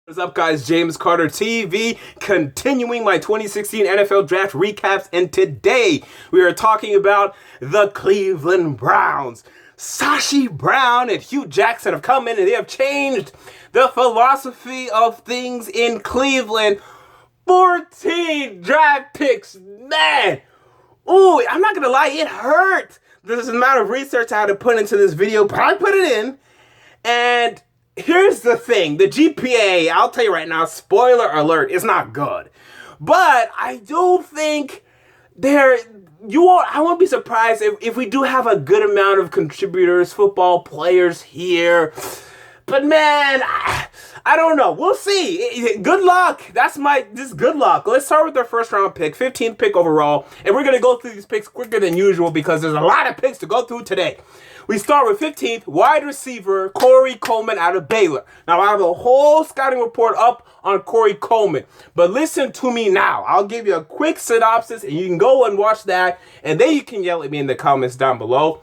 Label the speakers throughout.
Speaker 1: What's up, guys? James Carter TV, continuing my 2016 NFL Draft recaps, and today we are talking about the Cleveland Browns. Sashi Brown and Hugh Jackson have come in and they have changed the philosophy of things in Cleveland. 14 draft picks, man! Ooh, I'm not gonna lie, it hurt. There's an amount of research I had to put into this video, but I put it in, and here's the thing, the GPA, I'll tell you right now, spoiler alert, it's not good. But I do think I won't be surprised if we do have a good amount of contributors, football players here. But man, I don't know. We'll see. Good luck. This is good luck. Let's start with our first round pick, 15th pick overall. And we're going to go through these picks quicker than usual because there's a lot of picks to go through today. We start with 15th, wide receiver, Coleman out of Baylor. Now, I have a whole scouting report up on Coleman. But listen to me now. I'll give you a quick synopsis, and you can go and watch that. And then you can yell at me in the comments down below.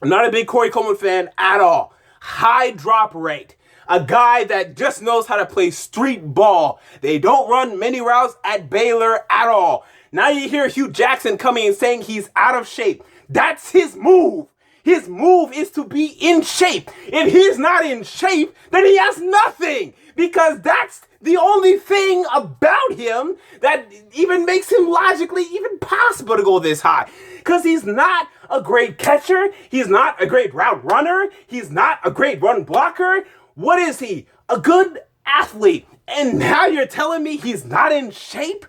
Speaker 1: I'm not a big Coleman fan at all. High drop rate. A guy that just knows how to play street ball. They don't run many routes at Baylor at all. Now you hear Hugh Jackson coming and saying he's out of shape. That's his move. His move is to be in shape. If he's not in shape, then he has nothing. Because that's the only thing about him that even makes him logically even possible to go this high. Because he's not a great catcher. He's not a great route runner. He's not a great run blocker. What is he? A good athlete. And now you're telling me he's not in shape?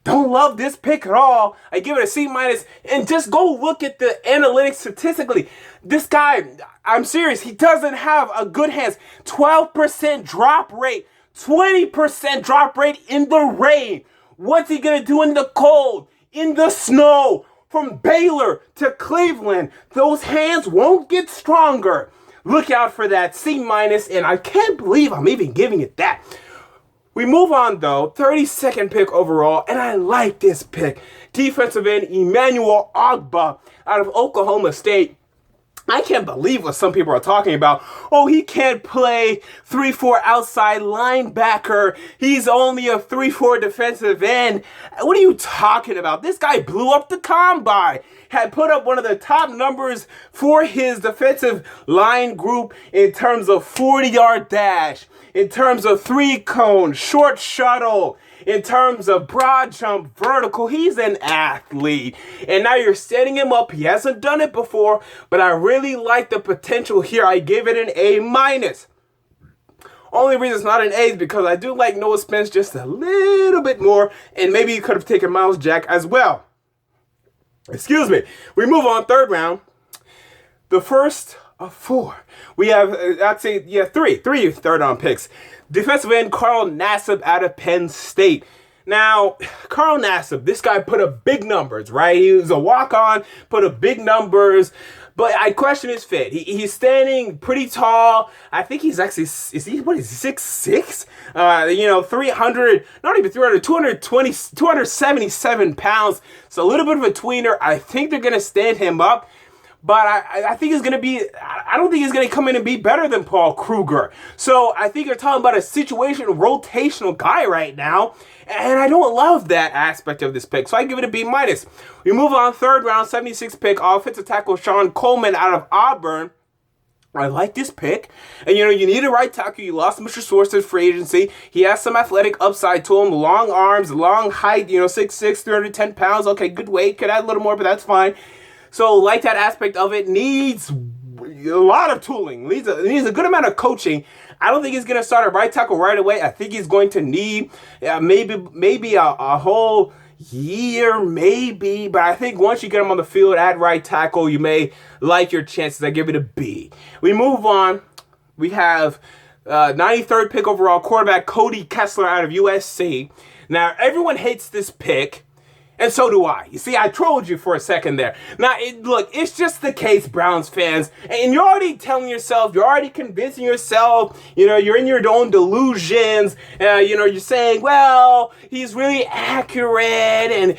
Speaker 1: Don't love this pick at all. I give it a C-. And just go look at the analytics statistically. This guy, I'm serious, he doesn't have a good hands. 12% drop rate. 20% drop rate in the rain. What's he going to do in the cold? In the snow? From Baylor to Cleveland, those hands won't get stronger. Look out for that C-, and I can't believe I'm even giving it that. We move on, though, 32nd pick overall, and I like this pick. Defensive end Emmanuel Ogbah out of Oklahoma State. I can't believe what some people are talking about. Oh, he can't play 3-4 outside linebacker. He's only a 3-4 defensive end. What are you talking about? This guy blew up the combine. Had put up one of the top numbers for his defensive line group in terms of 40-yard dash, in terms of 3-cone, short shuttle, in terms of broad jump, vertical. He's an athlete. And now you're setting him up. He hasn't done it before, but I really like the potential here. I give it an A-. Only reason it's not an A is because I do like Noah Spence just a little bit more, and maybe you could have taken Miles Jack as well. Excuse me. We move on, third round. The first of four. We have, three third round picks. Defensive end Carl Nassib out of Penn State. Now, Carl Nassib, this guy put up big numbers, right? He was a walk-on, put up big numbers, but I question his fit. He's standing pretty tall. I think he's actually, 6'6"? 300, not even 300, 277 pounds. So a little bit of a tweener. I think they're going to stand him up. But I think he's going to be, I don't think he's going to come in and be better than Paul Kruger. So I think you're talking about a situational, rotational guy right now. And I don't love that aspect of this pick. So I give it a B-. We move on, third round, 76th pick, offensive tackle Coleman out of Auburn. I like this pick. And, you need a right tackle. You lost Mr. Source to free agency. He has some athletic upside to him. Long arms, long height, 6'6", 310 pounds. Okay, good weight. Could add a little more, but that's fine. So, like that aspect of it, needs a lot of tooling. Needs a good amount of coaching. I don't think he's going to start a right tackle right away. I think he's going to need maybe a whole year, maybe. But I think once you get him on the field at right tackle, you may like your chances. I give it a B. We move on. We have 93rd pick overall, quarterback Cody Kessler out of USC. Now, everyone hates this pick. And so do I. You see, I trolled you for a second there. Now, look, it's just the case, Browns fans. And you're already telling yourself, you're already convincing yourself, you're in your own delusions. You're saying, well, he's really accurate and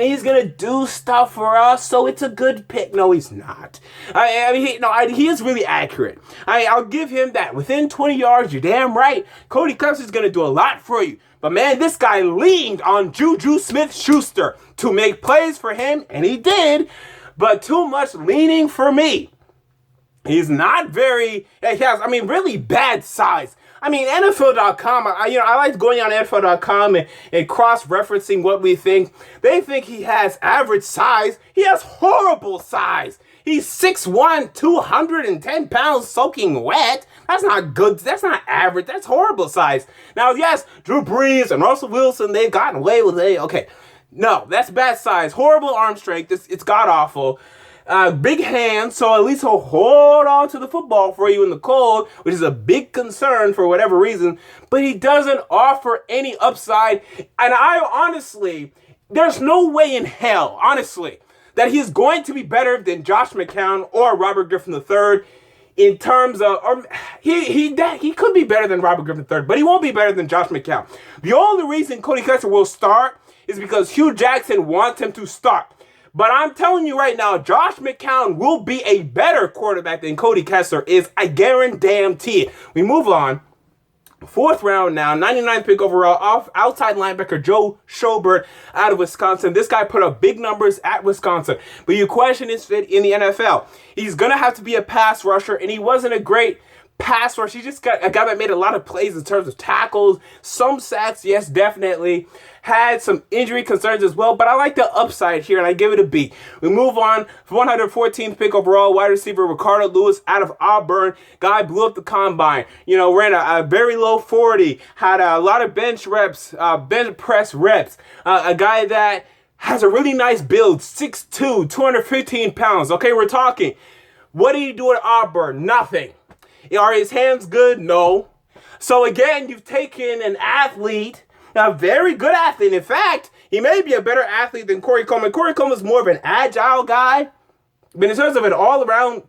Speaker 1: he's going to do stuff for us, so it's a good pick. No, he's not. He is really accurate. I'll give him that. Within 20 yards, you're damn right. Cody Kessler is going to do a lot for you. But man, this guy leaned on Juju Smith-Schuster to make plays for him, and he did, but too much leaning for me. He's not very, he has, really bad size. NFL.com, I like going on NFL.com and cross-referencing what we think. They think he has average size. He has horrible size. He's 6'1", 210 pounds soaking wet. That's not good. That's not average. That's horrible size. Now, yes, Drew Brees and Russell Wilson, they've gotten away with it. Okay. No, that's bad size. Horrible arm strength. It's god-awful. Big hands, so at least he'll hold on to the football for you in the cold, which is a big concern for whatever reason. But he doesn't offer any upside. And there's no way in hell, honestly, that he's going to be better than Josh McCown or Robert Griffin III in terms of, or he could be better than Robert Griffin III, but he won't be better than Josh McCown. The only reason Cody Kessler will start is because Hugh Jackson wants him to start. But I'm telling you right now, Josh McCown will be a better quarterback than Cody Kessler is. I guarantee it. We move on. 4th round now, 99th pick overall, outside linebacker Joe Schobert out of Wisconsin. This guy put up big numbers at Wisconsin, but you question his fit in the NFL. He's going to have to be a pass rusher, and he wasn't a great pass rush. He just got a guy that made a lot of plays in terms of tackles, some sacks, yes, definitely. Had some injury concerns as well, but I like the upside here, and I give it a B. We move on. 114th pick overall, wide receiver Ricardo Lewis out of Auburn. Guy blew up the combine. Ran a very low 40, had a lot of bench press reps. A guy that has a really nice build, 6'2", 215 pounds. Okay, we're talking. What did he do at Auburn? Nothing. Are his hands good? No. So again, you've taken an athlete, a very good athlete. In fact, he may be a better athlete than Corey Coleman. Corey Coleman is more of an agile guy. But in terms of an all-around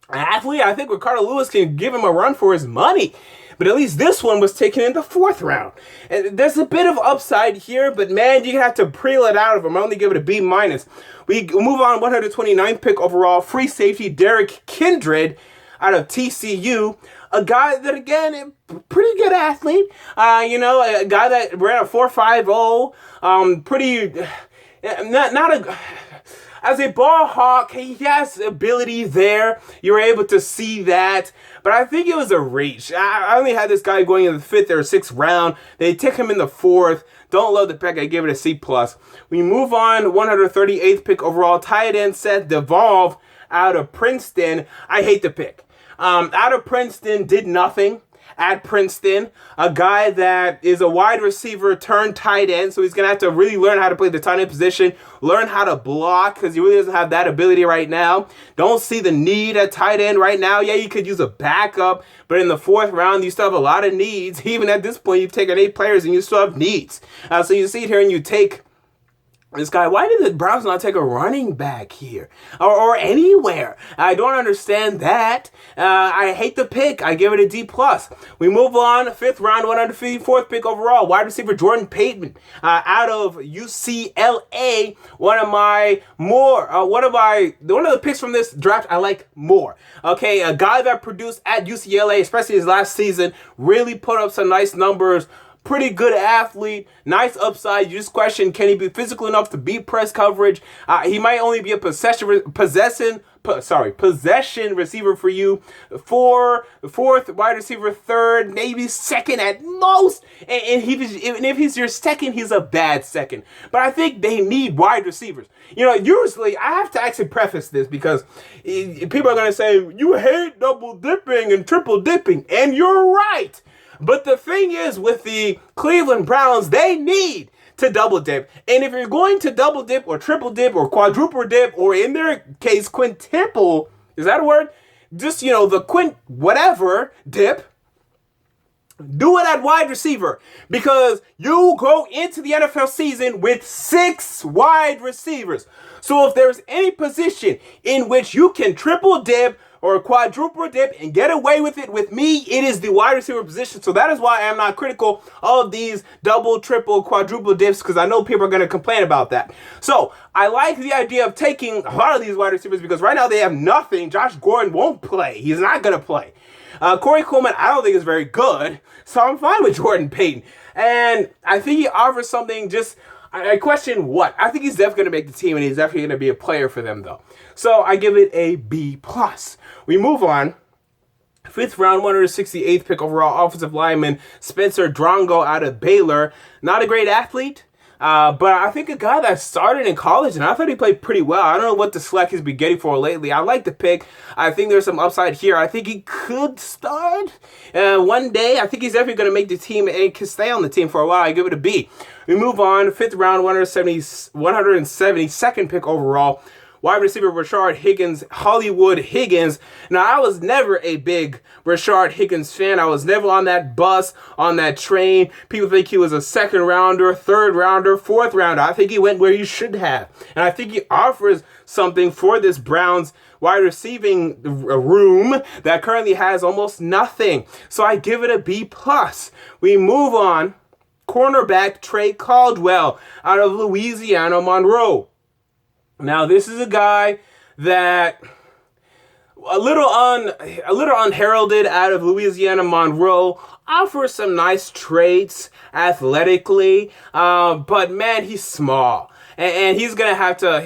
Speaker 1: athlete, I think Ricardo Lewis can give him a run for his money. But at least this one was taken in the 4th round. And there's a bit of upside here, but man, you have to peel it out of him. I only give it a B-. We move on, 129th pick overall, free safety Derrick Kindred out of TCU. A guy that, again, pretty good athlete. A guy that ran a 4.50. As a ball hawk, he has ability there. You're able to see that. But I think it was a reach. I only had this guy going in the 5th or 6th round. They took him in the 4th. Don't love the pick. I give it a C+. We move on, 138th pick overall, tight end Seth DeValve out of Princeton. I hate the pick. Out of Princeton, did nothing at Princeton. A guy that is a wide receiver turned tight end, so he's going to have to really learn how to play the tight end position, learn how to block, because he really doesn't have that ability right now. Don't see the need at tight end right now. Yeah, you could use a backup, but in the 4th round, you still have a lot of needs. Even at this point, you've taken 8 players and you still have needs. So you see it here and you take this guy. Why did the Browns not take a running back here or anywhere? I don't understand that. I hate the pick. I give it a D+. We move on. 5th round, 154th pick overall, wide receiver Jordan Payton out of UCLA. One of the picks from this draft I like more. Okay, a guy that produced at UCLA, especially his last season, really put up some nice numbers. Pretty good athlete, nice upside. You just question, can he be physical enough to beat press coverage? He might only be a possession receiver for you. 4th wide receiver, 3rd, maybe 2nd at most. And if he's your 2nd, he's a bad 2nd. But I think they need wide receivers. Usually I have to actually preface this because people are going to say, you hate double dipping and triple dipping. And you're right. But the thing is, with the Cleveland Browns, they need to double dip. And if you're going to double dip or triple dip or quadruple dip, or in their case, quintuple, is that a word? Just, the whatever dip, Do it at wide receiver because you go into the NFL season with 6 wide receivers. So if there's any position in which you can triple dip or quadruple dip and get away with it, with me, it is the wide receiver position. So that is why I'm not critical of these double, triple, quadruple dips, because I know people are going to complain about that. So I like the idea of taking a lot of these wide receivers because right now they have nothing. Josh Gordon won't play. He's not going to play. Coleman, I don't think is very good, so I'm fine with Jordan Payton. And I think he offers something just, I question what. I think he's definitely going to make the team, and he's definitely going to be a player for them, though. So I give it a B+. We move on. 5th round, 168th pick overall, offensive lineman Spencer Drango out of Baylor. Not a great athlete. But I think a guy that started in college, and I thought he played pretty well. I don't know what the slack he's been getting for lately. I like the pick. I think there's some upside here. I think he could start one day. I think he's definitely going to make the team and can stay on the team for a while. I give it a B. We move on. 5th round, 172nd pick overall. Wide receiver Rashard Higgins, Hollywood Higgins. Now, I was never a big Rashard Higgins fan. I was never on that bus, on that train. People think he was a 2nd rounder, 3rd rounder, 4th rounder. I think he went where he should have. And I think he offers something for this Browns wide receiving room that currently has almost nothing. So I give it a B+. We move on. Cornerback Trey Caldwell out of Louisiana-Monroe. Now, this is a guy that a little unheralded out of Louisiana-Monroe, offers some nice traits athletically, but man, he's small. And he's gonna have a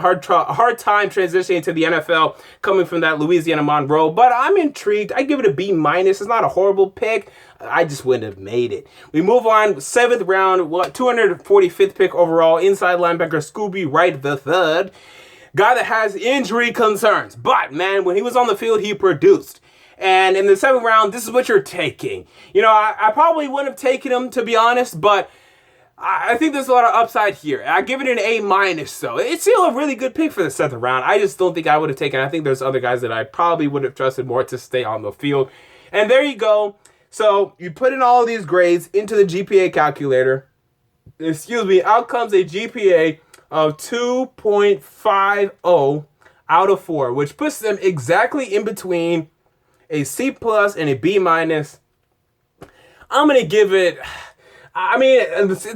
Speaker 1: hard time transitioning to the NFL coming from that Louisiana-Monroe. But I'm intrigued. I give it a B-. It's not a horrible pick. I just wouldn't have made it. We move on. 7th round, 245th pick overall, inside linebacker Scooby Wright the third. Guy that has injury concerns. But man, when he was on the field, he produced. And in the 7th round, this is what you're taking. You know, I probably wouldn't have taken him, to be honest, but I think there's a lot of upside here. I give it an A-, though. It's still a really good pick for the 7th round. I just don't think I would have taken. I think there's other guys that I probably would have trusted more to stay on the field. And there you go. So you put in all of these grades into the GPA calculator. Out comes a GPA of 2.50 out of 4, which puts them exactly in between a C+ and a B-. I'm going to give it...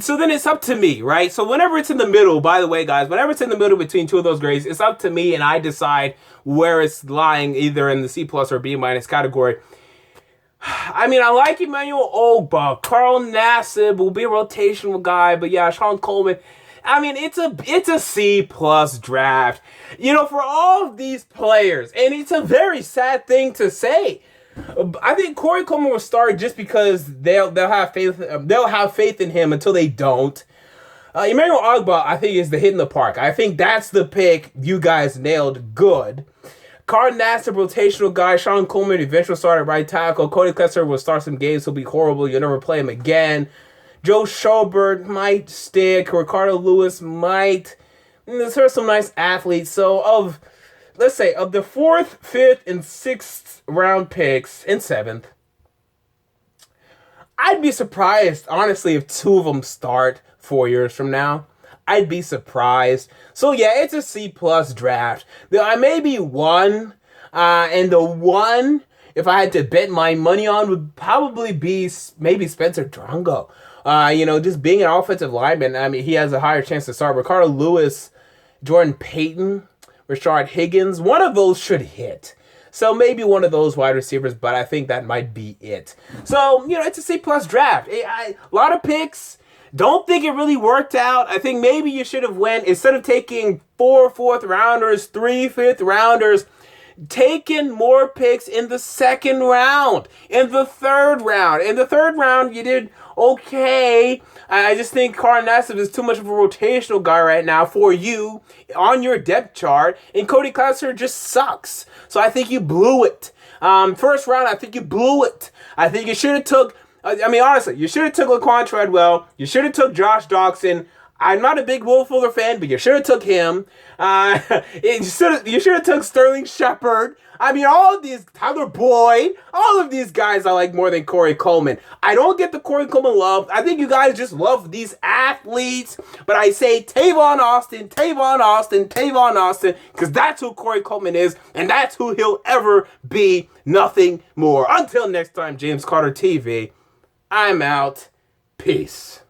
Speaker 1: so then it's up to me, right? So whenever it's in the middle, by the way, guys, whenever it's in the middle between two of those grades, it's up to me and I decide where it's lying, either in the C+ or B- category. I like Emmanuel Ogbah. Carl Nassib will be a rotational guy, but yeah, Shon Coleman. It's a C+ draft. You know, for all of these players, and it's a very sad thing to say. I think Corey Coleman will start just because they'll have faith in him until they don't. Emmanuel Ogbah, I think, is the hit in the park. I think that's the pick you guys nailed good. Carl Nassib, rotational guy. Shon Coleman, eventual starter right tackle. Cody Kessler will start some games. He'll be horrible. You'll never play him again. Joe Schobert might stick. Ricardo Lewis might. There's some nice athletes. So of the 4th, 5th, and 6th round picks, and 7th, I'd be surprised, honestly, if 2 of them start 4 years from now. I'd be surprised. So yeah, it's a C+ draft. There may be one, and the one, if I had to bet my money on, would probably be maybe Spencer Drango. Just being an offensive lineman, he has a higher chance to start. Ricardo Lewis, Jordan Payton, Rashard Higgins, one of those should hit. So maybe one of those wide receivers, but I think that might be it. So, it's a C+ draft. A lot of picks. Don't think it really worked out. I think maybe you should have went, instead of taking 4 4th rounders, 3 5th rounders, taken more picks in the 2nd round, in the 3rd round. In the 3rd round, you did okay. I just think Carl Nassib is too much of a rotational guy right now for you on your depth chart, and Cody Kessler just sucks. So I think you blew it. 1st round, I think you blew it. I think you should have took... honestly, you should have took Laquan Treadwell. You should have took Josh Doxson. I'm not a big Will Fuller fan, but you should have took him. You should have took Sterling Shepard. I mean, all of these, Tyler Boyd, all of these guys I like more than Corey Coleman. I don't get the Corey Coleman love. I think you guys just love these athletes. But I say Tavon Austin, because that's who Corey Coleman is, and that's who he'll ever be, nothing more. Until next time, James Carter TV, I'm out. Peace.